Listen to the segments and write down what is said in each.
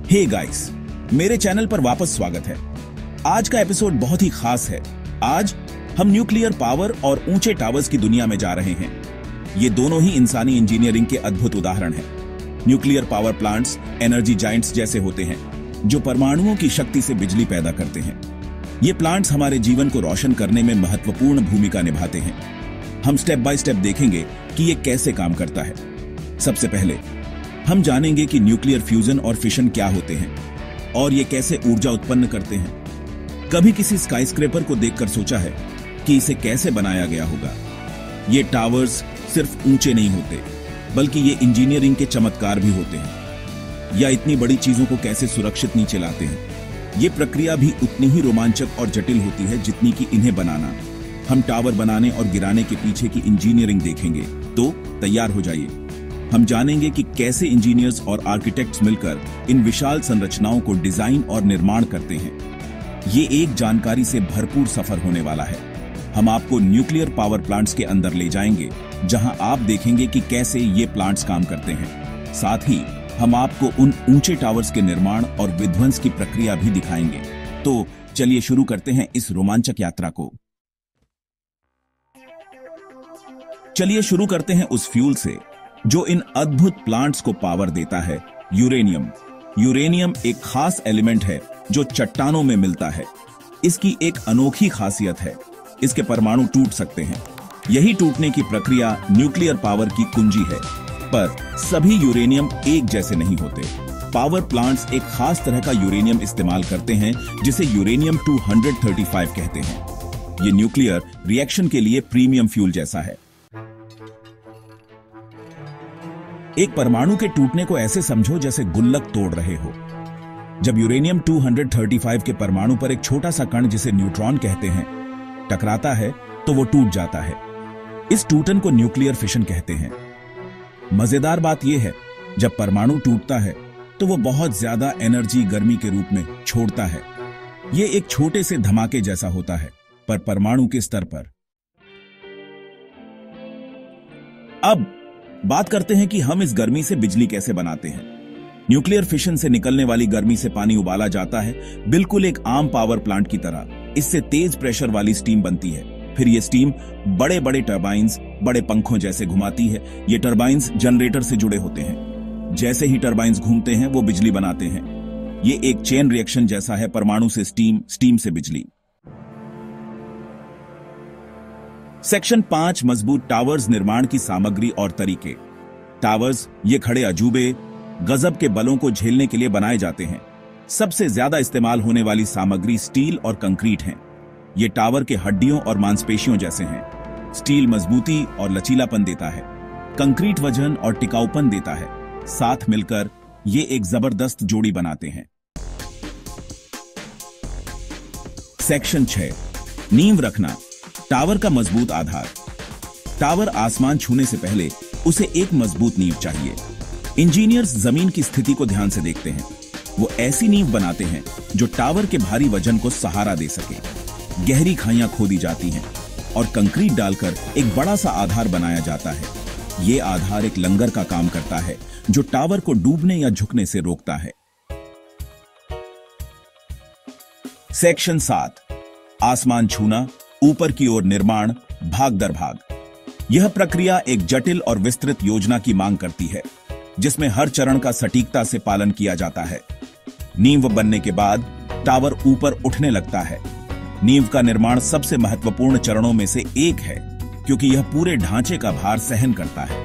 Hey guys, मेरे channel पर वापस स्वागत है। आज का एपिसोड बहुत ही खास है। आज हम न्यूक्लियर पावर और ऊंचे टावर्स की दुनिया में जा रहे हैं। ये दोनों ही इंसानी इंजीनियरिंग के अद्भुत उदाहरण हैं। Nuclear power plants energy giants जैसे होते हैं, जो परमाणुओं की शक्ति से बिजली पैदा करते हैं। ये प्लांट्स हमारे जीवन को रोशन करने में महत्वपूर्ण भूमिका निभाते हैं। हम स्टेप बाय स्टेप देखेंगे कि ये कैसे काम करता है। सबसे पहले हम जानेंगे कि न्यूक्लियर फ्यूजन और फिशन क्या होते हैं और ये कैसे ऊर्जा उत्पन्न करते हैं। कभी किसी स्काईस्क्रेपर को देखकर सोचा है कि इसे कैसे बनाया गया होगा? ये टावर्स सिर्फ ऊंचे नहीं होते, बल्कि ये इंजीनियरिंग के चमत्कार भी होते हैं। या इतनी बड़ी चीजों को कैसे सुरक्षित नीचे लाते हैं। ये प्रक्रिया भी उतनी ही रोमांचक और जटिल होती है जितनी कि इन्हें बनाना। हम टावर बनाने और गिराने के पीछे की इंजीनियरिंग देखेंगे, तो तैयार हो जाइए। हम जानेंगे कि कैसे इंजीनियर्स और आर्किटेक्ट्स मिलकर इन विशाल संरचनाओं को डिजाइन और निर्माण करते हैं। ये एक जानकारी से भरपूर सफर होने वाला है। हम आपको न्यूक्लियर पावर प्लांट्स के अंदर ले जाएंगे, जहां आप देखेंगे कि कैसे ये प्लांट्स काम करते हैं। साथ ही हम आपको उन ऊंचे टावर्स के निर्माण और विध्वंस की प्रक्रिया भी दिखाएंगे। तो चलिए शुरू करते हैं इस रोमांचक यात्रा को। चलिए शुरू करते हैं उस फ्यूल से जो इन अद्भुत प्लांट्स को पावर देता है, यूरेनियम। यूरेनियम एक खास एलिमेंट है जो चट्टानों में मिलता है। इसकी एक अनोखी खासियत है, इसके परमाणु टूट सकते हैं। यही टूटने की प्रक्रिया न्यूक्लियर पावर की कुंजी है। पर सभी यूरेनियम एक जैसे नहीं होते। पावर प्लांट्स एक खास तरह का यूरेनियम इस्तेमाल करते हैं, जिसे यूरेनियम 235 कहते हैं। ये न्यूक्लियर रिएक्शन के लिए प्रीमियम फ्यूल जैसा है। एक परमाणु के टूटने को ऐसे समझो जैसे गुल्लक तोड़ रहे हो। जब यूरेनियम 235 के परमाणु पर एक छोटा सा कण, जिसे न्यूट्रॉन कहते हैं, टकराता है तो वो टूट जाता है। इस टूटन को न्यूक्लियर फिशन कहते हैं। मजेदार बात यह है, जब परमाणु टूटता है तो वो बहुत ज्यादा एनर्जी गर्मी के रूप में छोड़ता है। ये एक छोटे से धमाके जैसा होता है, पर परमाणु के स्तर पर। अब बात करते हैं कि हम इस गर्मी से बिजली कैसे बनाते हैं। न्यूक्लियर फिशन से निकलने वाली गर्मी से पानी उबाला जाता है, बिल्कुल एक आम पावर प्लांट की तरह। इससे तेज प्रेशर वाली स्टीम बनती है। फिर ये स्टीम बड़े बड़े टरबाइंस, बड़े पंखों जैसे घुमाती है। ये टरबाइंस जनरेटर से जुड़े होते हैं। जैसे ही टरबाइंस घूमते हैं, वो बिजली बनाते हैं। ये एक चेन रिएक्शन जैसा है, परमाणु से स्टीम, स्टीम से बिजली। सेक्शन 5, मजबूत टावर्स निर्माण की सामग्री और तरीके। टावर्स ये खड़े अजूबे, गजब के बलों को झेलने के लिए बनाए जाते हैं। सबसे ज्यादा इस्तेमाल होने वाली सामग्री स्टील और कंक्रीट हैं। ये टावर के हड्डियों और मांसपेशियों जैसे हैं। स्टील मजबूती और लचीलापन देता है, कंक्रीट वजन और टिकाऊपन देता है। साथ मिलकर ये एक जबरदस्त जोड़ी बनाते हैं। सेक्शन 6, नींव रखना, टावर का मजबूत आधार। टावर आसमान छूने से पहले उसे एक मजबूत नींव चाहिए। इंजीनियर्स जमीन की स्थिति को ध्यान से देखते हैं। वो ऐसी नींव बनाते हैं जो टावर के भारी वजन को सहारा दे सके। गहरी खाइयां खोदी जाती हैं और कंक्रीट डालकर एक बड़ा सा आधार बनाया जाता है। ये आधार एक लंगर का काम करता है, जो टावर को डूबने या झुकने से रोकता है। सेक्शन 7, आसमान छूना, ऊपर की ओर निर्माण, भाग दर भाग। यह प्रक्रिया एक जटिल और विस्तृत योजना की मांग करती है, जिसमें हर चरण का सटीकता से पालन किया जाता है। नींव बनने के बाद टावर ऊपर उठने लगता है। नींव का निर्माण सबसे महत्वपूर्ण चरणों में से एक है, क्योंकि यह पूरे ढांचे का भार सहन करता है।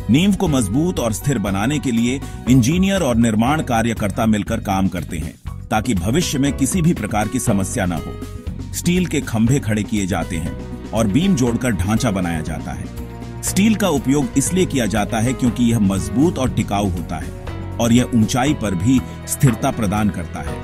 नींव को मजबूत और स्थिर बनाने के लिए इंजीनियर और निर्माण कार्यकर्ता मिलकर काम करते हैं, ताकि भविष्य में किसी भी प्रकार की समस्या न हो। स्टील के खंभे खड़े किए जाते हैं और बीम जोड़कर ढांचा बनाया जाता है। स्टील का उपयोग इसलिए किया जाता है क्योंकि यह मजबूत और टिकाऊ होता है और यह ऊंचाई पर भी स्थिरता प्रदान करता है।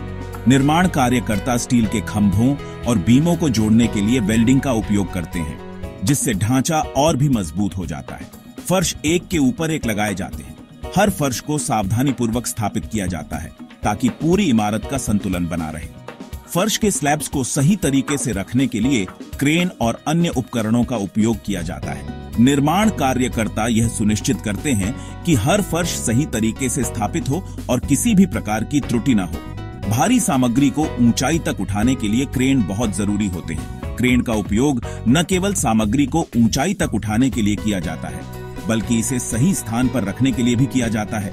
निर्माण कार्यकर्ता स्टील के खंभों और बीमों को जोड़ने के लिए वेल्डिंग का उपयोग करते हैं, जिससे ढांचा और भी मजबूत हो जाता है। फर्श एक के ऊपर एक लगाए जाते हैं। हर फर्श को सावधानीपूर्वक स्थापित किया जाता है, ताकि पूरी इमारत का संतुलन बना रहे। फर्श के स्लैब्स को सही तरीके से रखने के लिए क्रेन और अन्य उपकरणों का उपयोग किया जाता है। निर्माण कार्यकर्ता यह सुनिश्चित करते हैं कि हर फर्श सही तरीके से स्थापित हो और किसी भी प्रकार की त्रुटि न हो। भारी सामग्री को ऊंचाई तक उठाने के लिए क्रेन बहुत जरूरी होते हैं। क्रेन का उपयोग न केवल सामग्री को ऊंचाई तक उठाने के लिए किया जाता है, बल्कि इसे सही स्थान पर रखने के लिए भी किया जाता है।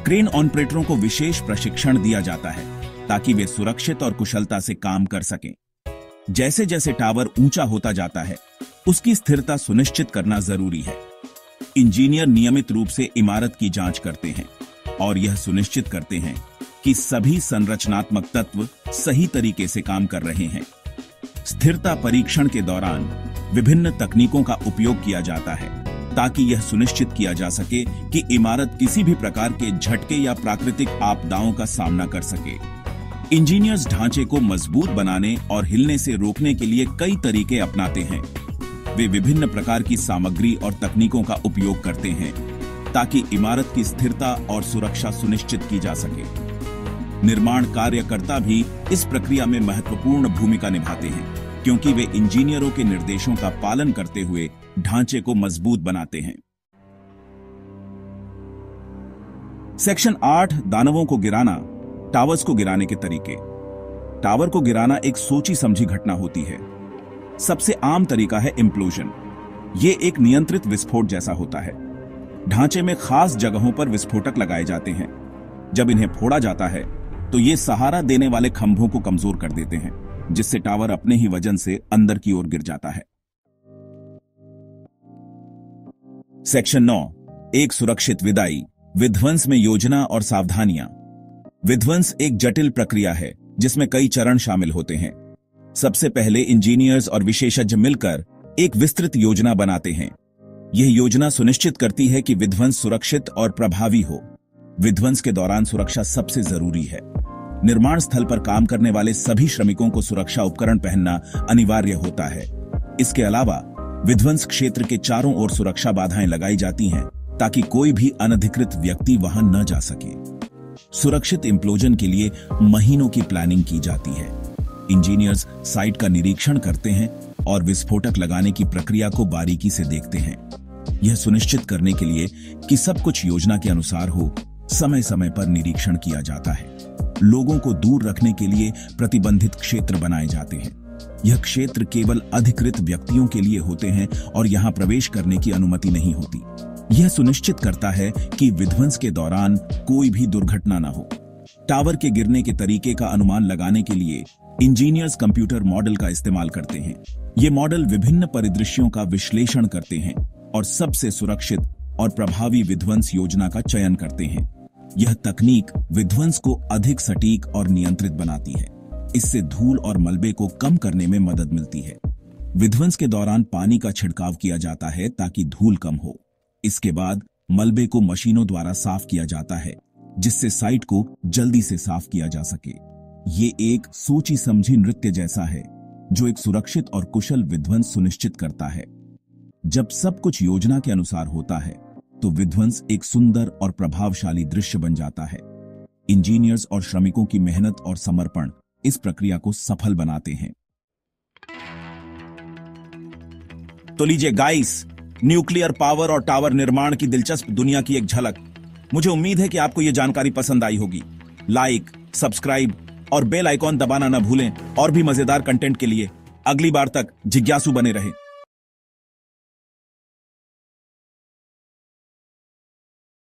क्रेन ऑपरेटरों को विशेष प्रशिक्षण दिया जाता है ताकि वे सुरक्षित और कुशलता से काम कर सकें। जैसे जैसे टावर ऊंचा होता जाता है, उसकी स्थिरता सुनिश्चित करना जरूरी है। इंजीनियर नियमित रूप से इमारत की जांच करते हैं और यह सुनिश्चित करते हैं कि सभी संरचनात्मक तत्व सही तरीके से काम कर रहे हैं। स्थिरता परीक्षण के दौरान विभिन्न तकनीकों का उपयोग किया जाता है ताकि यह सुनिश्चित किया जा सके कि इमारत किसी भी प्रकार के झटके या प्राकृतिक आपदाओं का सामना कर सके। इंजीनियर्स ढांचे को मजबूत बनाने और हिलने से रोकने के लिए कई तरीके अपनाते हैं। वे विभिन्न प्रकार की सामग्री और तकनीकों का उपयोग करते हैं ताकि इमारत की स्थिरता और सुरक्षा सुनिश्चित की जा सके। निर्माण कार्यकर्ता भी इस प्रक्रिया में महत्वपूर्ण भूमिका निभाते हैं, क्योंकि वे इंजीनियरों के निर्देशों का पालन करते हुए ढांचे को मजबूत बनाते हैं। सेक्शन 8 दानवों को गिराना, टावर्स को गिराने के तरीके। टावर को गिराना एक सोची समझी घटना होती है। सबसे आम तरीका है इम्प्लोजन। ये एक नियंत्रित विस्फोट जैसा होता है। ढांचे में खास जगहों पर विस्फोटक लगाए जाते हैं। जब इन्हें फोड़ा जाता है तो ये सहारा देने वाले खंभों को कमजोर कर देते हैं, जिससे टावर अपने ही वजन से अंदर की ओर गिर जाता है। सेक्शन 9 एक सुरक्षित विदाई, विध्वंस में योजना और सावधानियां। विध्वंस एक जटिल प्रक्रिया है जिसमें कई चरण शामिल होते हैं। सबसे पहले इंजीनियर्स और विशेषज्ञ मिलकर एक विस्तृत योजना बनाते हैं। यह योजना सुनिश्चित करती है कि विध्वंस सुरक्षित और प्रभावी हो। विध्वंस के दौरान सुरक्षा सबसे जरूरी है। निर्माण स्थल पर काम करने वाले सभी श्रमिकों को सुरक्षा उपकरण पहनना अनिवार्य होता है। इसके अलावा विध्वंस क्षेत्र के चारों ओर सुरक्षा बाधाएं लगाई जाती हैं ताकि कोई भी अनधिकृत व्यक्ति वहां न जा सके। सुरक्षित इम्प्लोजन के लिए महीनों की प्लानिंग की जाती है। इंजीनियर्स साइट का निरीक्षण करते हैं और विस्फोटक लगाने की प्रक्रिया को बारीकी से देखते हैं। यह सुनिश्चित करने के लिए कि सब कुछ योजना के अनुसार हो, समय समय पर निरीक्षण किया जाता है। लोगों को दूर रखने के लिए प्रतिबंधित क्षेत्र बनाए जाते हैं। यह क्षेत्र केवल अधिकृत व्यक्तियों के लिए होते हैं और यहां प्रवेश करने की अनुमति नहीं होती। यह सुनिश्चित करता है कि विध्वंस के दौरान कोई भी दुर्घटना न हो। टावर के गिरने के तरीके का अनुमान लगाने के लिए इंजीनियर्स कंप्यूटर मॉडल का इस्तेमाल करते हैं। ये मॉडल विभिन्न परिदृश्यों का विश्लेषण करते हैं और सबसे सुरक्षित और प्रभावी विध्वंस योजना का चयन करते हैं। यह तकनीक विध्वंस को अधिक सटीक और नियंत्रित बनाती है। इससे धूल और मलबे को कम करने में मदद मिलती है। विध्वंस के दौरान पानी का छिड़काव किया जाता है ताकि धूल कम हो। इसके बाद मलबे को मशीनों द्वारा साफ किया जाता है, जिससे साइट को जल्दी से साफ किया जा सके। ये एक सोची समझी नृत्य जैसा है जो एक सुरक्षित और कुशल विध्वंस सुनिश्चित करता है। जब सब कुछ योजना के अनुसार होता है तो विध्वंस एक सुंदर और प्रभावशाली दृश्य बन जाता है। इंजीनियर्स और श्रमिकों की मेहनत और समर्पण इस प्रक्रिया को सफल बनाते हैं। तो लीजिए गाइस, न्यूक्लियर पावर और टावर निर्माण की दिलचस्प दुनिया की एक झलक। मुझे उम्मीद है कि आपको यह जानकारी पसंद आई होगी। लाइक, सब्सक्राइब और बेल आइकॉन दबाना न भूलें। और भी मजेदार कंटेंट के लिए अगली बार तक जिज्ञासु बने रहें।